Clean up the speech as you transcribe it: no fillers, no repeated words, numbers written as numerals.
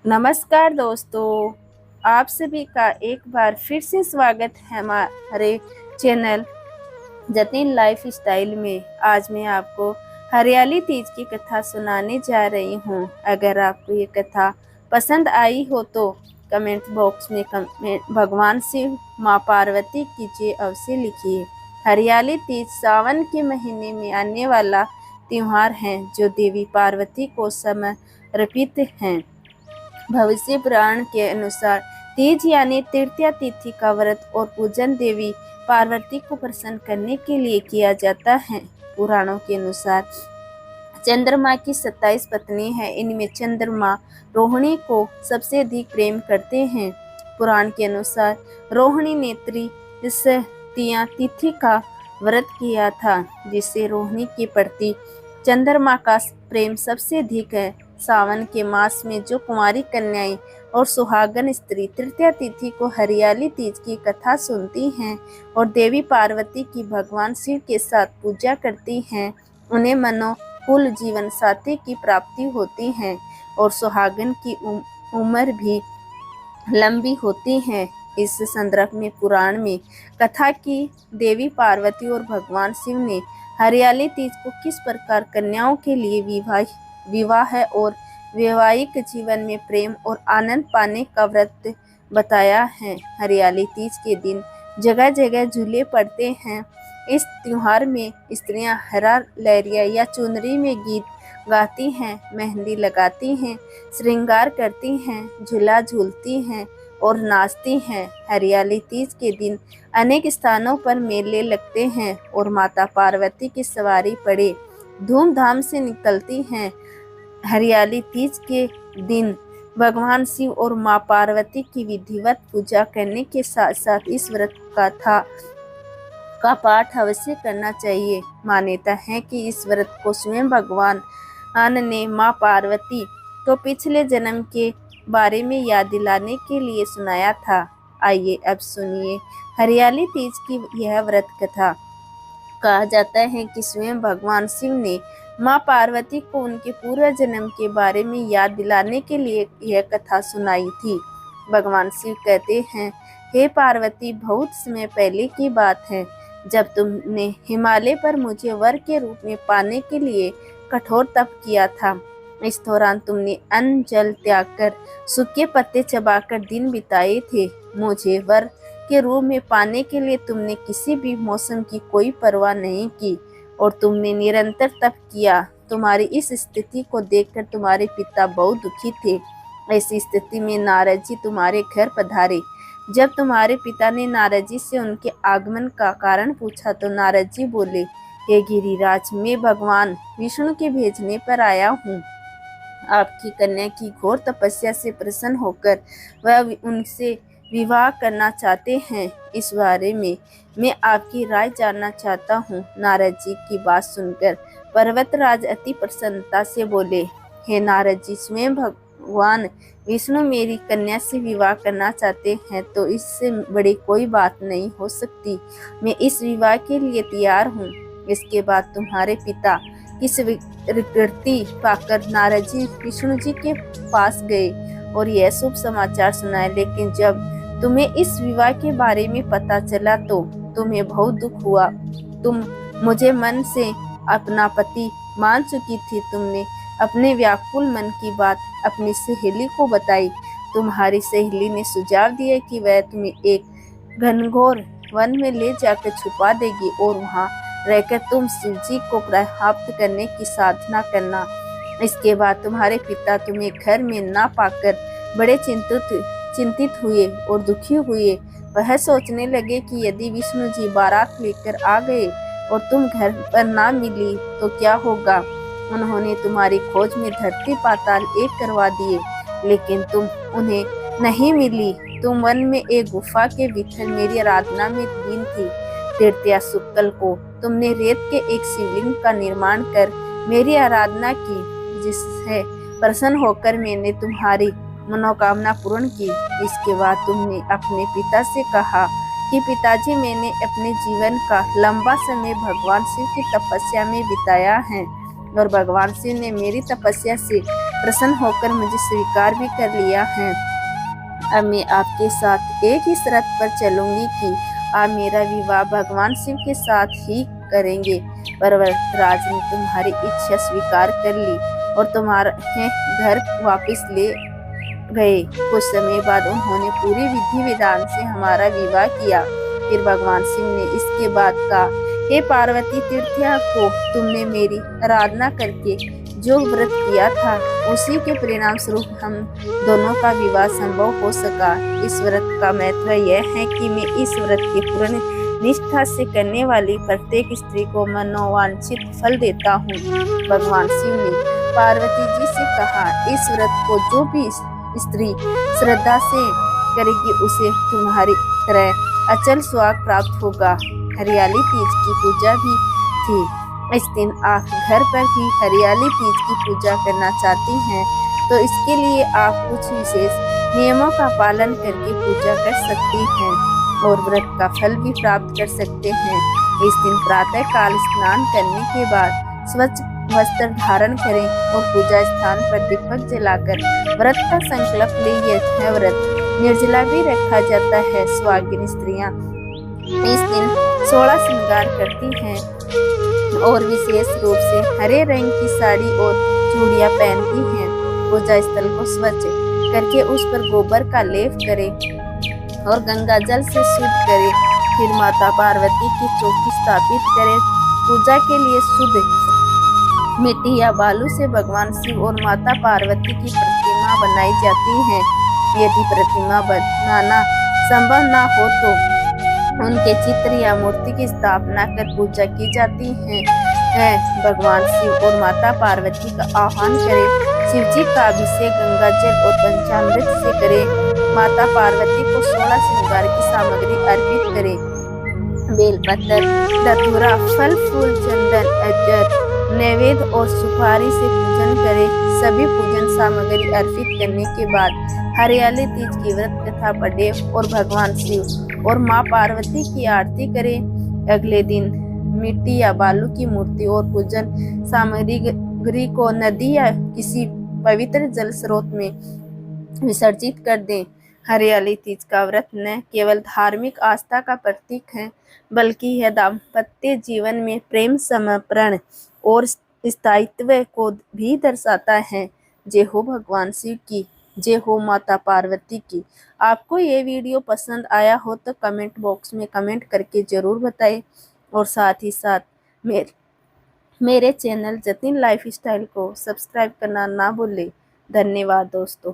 नमस्कार दोस्तों, आप सभी का एक बार फिर से स्वागत है हमारे चैनल जतिन लाइफ स्टाइल में। आज मैं आपको हरियाली तीज की कथा सुनाने जा रही हूँ। अगर आपको ये कथा पसंद आई हो तो कमेंट बॉक्स में भगवान शिव, माँ पार्वती की जय अवश्य लिखिए। हरियाली तीज सावन के महीने में आने वाला त्योहार है जो देवी पार्वती को समर्पित है। भविष्य पुराण के अनुसार तीज यानी तृतीया तिथि का व्रत और पूजन देवी पार्वती को प्रसन्न करने के लिए किया जाता है। पुराणों के अनुसार चंद्रमा की 27 पत्नी है। इनमें चंद्रमा रोहिणी को सबसे अधिक प्रेम करते हैं। पुराण के अनुसार रोहिणी ने तृतीया तिथि का व्रत किया था, जिससे रोहिणी के प्रति चंद्रमा का प्रेम सबसे अधिक है। सावन के मास में जो कुंवारी कन्याएं और सुहागन स्त्री तृतीया तिथि को हरियाली तीज की कथा सुनती हैं और देवी पार्वती की भगवान शिव के साथ पूजा करती हैं, उन्हें मनोकुल जीवन साथी की प्राप्ति होती है और सुहागन की उम्र भी लंबी होती है। इस संदर्भ में पुराण में कथा की देवी पार्वती और भगवान शिव ने हरियाली तीज को किस प्रकार कन्याओं के लिए विवाह और वैवाहिक जीवन में प्रेम और आनंद पाने का व्रत बताया है। हरियाली तीज के दिन जगह जगह झूले पड़ते हैं। इस त्योहार में स्त्रियां हरा लहरिया या चुनरी में गीत गाती हैं, मेहंदी लगाती हैं, श्रृंगार करती हैं, झूला झूलती हैं और नाचती हैं। हरियाली तीज के दिन अनेक स्थानों पर मेले लगते हैं और माता पार्वती की सवारी पड़े धूमधाम से निकलती हैं। हरियाली तीज के दिन भगवान शिव और माँ पार्वती की विधिवत पूजा करने के साथ साथ इस व्रत का पाठ अवश्य करना चाहिए। मान्यता है कि इस व्रत को स्वयं भगवान ने माँ पार्वती को पिछले जन्म के बारे में याद दिलाने के लिए सुनाया था। आइए अब सुनिए हरियाली तीज की यह व्रत कथा। कहा जाता है कि स्वयं भगवान शिव ने माँ पार्वती को उनके पूर्व जन्म के बारे में याद दिलाने के लिए यह कथा सुनाई थी। भगवान शिव कहते हैं, हे पार्वती, बहुत समय पहले की बात है जब तुमने हिमालय पर मुझे वर के रूप में पाने के लिए कठोर तप किया था। इस दौरान तुमने अन्न जल त्याग कर सूखे पत्ते चबाकर दिन बिताए थे। मुझे वर के रूप में पाने के लिए तुमने किसी भी मौसम की कोई परवाह नहीं की और तुमने निरंतर तप किया। तुम्हारी इस स्थिति को देखकर तुम्हारे पिता बहुत दुखी थे। ऐसी स्थिति में नारद जी तुम्हारे घर पधारे। जब तुम्हारे पिता ने नारद जी से उनके आगमन का कारण पूछा तो नारद जी बोले, हे गिरिराज, मैं भगवान विष्णु के भेजने पर आया हूँ। आपकी कन्या की घोर तपस्या से प्रसन्न होकर वह उनसे विवाह करना चाहते हैं। इस बारे में मैं आपकी राय जानना चाहता हूँ। नारद जी की बात सुनकर पर्वतराज अति प्रसन्नता से बोले, हे नारद जी, स्वयं भगवान विष्णु मेरी कन्या से विवाह करना चाहते हैं तो इससे बड़ी कोई बात नहीं हो सकती। मैं इस विवाह के लिए तैयार हूँ। इसके बाद तुम्हारे पिता की स्वीकृति पाकर नारद जी विष्णु जी के पास गए और यह शुभ समाचार सुनाए। लेकिन जब तुम्हें इस विवाह के बारे में पता चला तो तुम्हें बहुत दुख हुआ। तुम मुझे मन से अपना पति मान चुकी थी। तुमने अपने व्याकुल मन की बात अपनी सहेली को बताई। तुम्हारी सहेली ने सुझाव दिया कि वह तुम्हें एक घनघोर वन में ले जाकर छुपा देगी और वहां रहकर तुम शिव जी को प्राप्त करने की साधना करना। इसके बाद तुम्हारे पिता तुम्हें घर में ना पाकर बड़े चिंतित हुए और दुखी हुए। वह सोचने लगे कि यदि विष्णु जी बारात लेकर आ गए और तुम घर पर ना मिली तो क्या होगा। उन्होंने तुम्हारी खोज में धरती पाताल एक करवा दिए, लेकिन तुम उन्हें नहीं मिली। तुम वन में एक गुफा के भीतर मेरी आराधना में लीन थी। तृतीया शुक्ल को तुमने रेत के एक शिवलिंग का निर्माण कर मेरी आराधना की, जिससे प्रसन्न होकर मैंने तुम्हारी मनोकामना पूर्ण की। इसके बाद तुमने अपने पिता से कहा कि पिताजी, मैंने अपने जीवन का लंबा समय भगवान शिव की तपस्या में बिताया है और भगवान शिव ने मेरी तपस्या से प्रसन्न होकर मुझे स्वीकार भी कर लिया है। अब मैं आपके साथ एक ही शर्त पर चलूंगी कि आप मेरा विवाह भगवान शिव के साथ ही करेंगे। पर्वतराज ने तुम्हारी इच्छा स्वीकार कर ली और तुम्हारे घर वापस ले गए। कुछ समय बाद उन्होंने पूरी विधि विधान से हमारा विवाह किया। फिर भगवान शिव ने इसके बाद कहा, हे पार्वती, तृतीया को तुमने मेरी आराधना करके जो व्रत किया था उसी के परिणाम स्वरूप हम दोनों का विवाह संभव हो सका। इस व्रत का महत्व यह है कि मैं इस व्रत की पूर्ण निष्ठा से करने वाली प्रत्येक स्त्री को मनोवांछित फल देता हूँ। भगवान शिव ने पार्वती जी से कहा, इस व्रत को जो भी स्त्री श्रद्धा से करेगी उसे तुम्हारी तरह अचल सुहाग प्राप्त होगा। हरियाली तीज की पूजा भी थी। इस दिन आप घर पर ही हरियाली तीज की पूजा करना चाहती हैं तो इसके लिए आप कुछ विशेष नियमों का पालन करके पूजा कर सकती हैं और व्रत का फल भी प्राप्त कर सकते हैं। इस दिन प्रातः काल स्नान करने के बाद स्वच्छ वस्त्र धारण करें और पूजा स्थान पर दीपक जलाकर व्रत का संकल्प ले। यह व्रत निर्जला भी रखा जाता है। सुहागिन स्त्रियां इस दिन 16 श्रृंगार करती हैं और विशेष रूप से हरे रंग की साड़ी और चूड़ियां पहनती हैं। पूजा स्थल को स्वच्छ करके उस पर गोबर का लेप करें और गंगा जल से शुद्ध करें। फिर माता पार्वती की चौकी स्थापित करें। पूजा के लिए शुद्ध मिट्टी या बालू से भगवान शिव और माता पार्वती की प्रतिमा बनाई जाती है। यदि प्रतिमा बनाना संभव न हो तो उनके चित्र या मूर्ति की स्थापना कर पूजा की जाती है। भगवान शिव और माता पार्वती का आह्वान करें। शिव जी का अभिषेक गंगा जल और पंचामृत से करें। माता पार्वती को 16 श्रृंगार की सामग्री अर्पित करें। बेलपत्र, धतूरा, फल फूल, चंदन, अजर, नैवेद्य और सुपारी से पूजन करें। सभी पूजन सामग्री अर्पित करने के बाद हरियाली तीज की व्रत कथा पढ़े और भगवान शिव और माँ पार्वती की आरती करें। अगले दिन मिट्टी या बालू की मूर्ति और पूजन सामग्री को नदी या किसी पवित्र जल स्रोत में विसर्जित कर दें। हरियाली तीज का व्रत न केवल धार्मिक आस्था का प्रतीक है बल्कि यह दाम्पत्य जीवन में प्रेम, समर्पण और स्थायित्व को भी दर्शाता है। जय हो भगवान शिव की, जय हो माता पार्वती की। आपको ये वीडियो पसंद आया हो तो कमेंट बॉक्स में कमेंट करके जरूर बताएं और साथ ही साथ मेरे चैनल जतिन लाइफ स्टाइल को सब्सक्राइब करना ना भूलें। धन्यवाद दोस्तों।